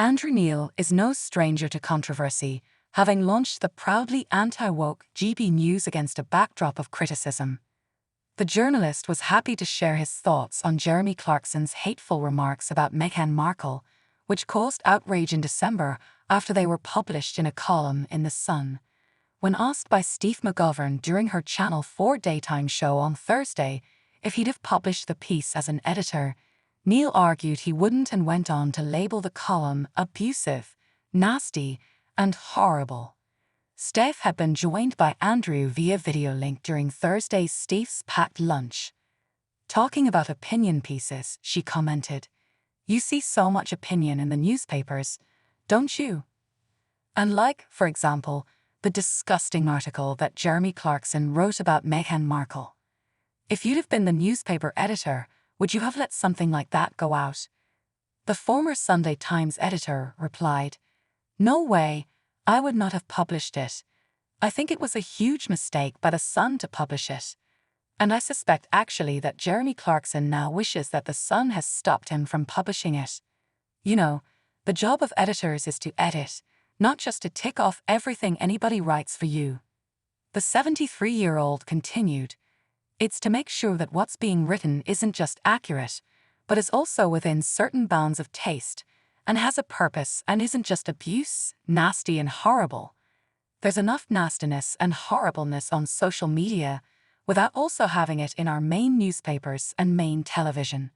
Andrew Neil is no stranger to controversy, having launched the proudly anti-woke GB News against a backdrop of criticism. The journalist was happy to share his thoughts on Jeremy Clarkson's hateful remarks about Meghan Markle, which caused outrage in December after they were published in a column in The Sun. When asked by Steve McGovern during her Channel 4 daytime show on Thursday if he'd have published the piece as an editor, Neil argued he wouldn't and went on to label the column abusive, nasty, and horrible. Steph had been joined by Andrew via video link during Thursday's Steve's packed lunch. Talking about opinion pieces, she commented, "You see so much opinion in the newspapers, don't you? And like, for example, the disgusting article that Jeremy Clarkson wrote about Meghan Markle. If you'd have been the newspaper editor, would you have let something like that go out?" The former Sunday Times editor replied, "No way, I would not have published it. I think it was a huge mistake by The Sun to publish it. And I suspect actually that Jeremy Clarkson now wishes that The Sun has stopped him from publishing it. You know, the job of editors is to edit, not just to tick off everything anybody writes for you." The 73-year-old continued, "It's to make sure that what's being written isn't just accurate, but is also within certain bounds of taste, and has a purpose and isn't just abuse, nasty and horrible. There's enough nastiness and horribleness on social media without also having it in our main newspapers and main television.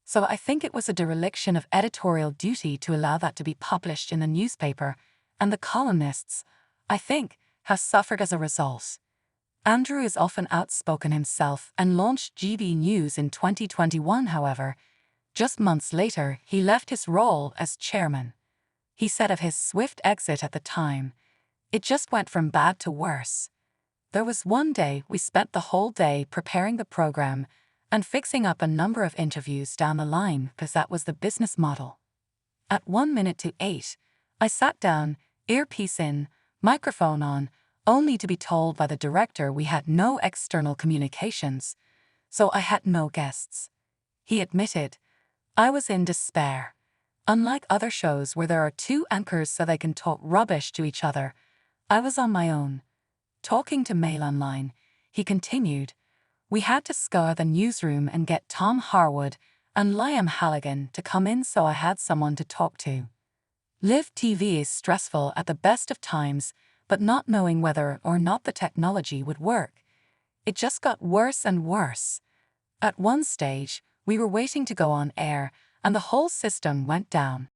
So I think it was a dereliction of editorial duty to allow that to be published in the newspaper, and the columnists, I think, have suffered as a result." Andrew is often outspoken himself and launched GB News in 2021, however. Just months later, he left his role as chairman. He said of his swift exit at the time, "It just went from bad to worse. There was one day we spent the whole day preparing the program and fixing up a number of interviews down the line because that was the business model. At 1 minute to 8, I sat down, earpiece in, microphone on, only to be told by the director we had no external communications, so I had no guests." He admitted, "I was in despair. Unlike other shows where there are two anchors so they can talk rubbish to each other, I was on my own." Talking to Mail Online, he continued, "We had to scour the newsroom and get Tom Harwood and Liam Halligan to come in so I had someone to talk to. Live TV is stressful at the best of times, but not knowing whether or not the technology would work. It just got worse and worse. At one stage, we were waiting to go on air, and the whole system went down.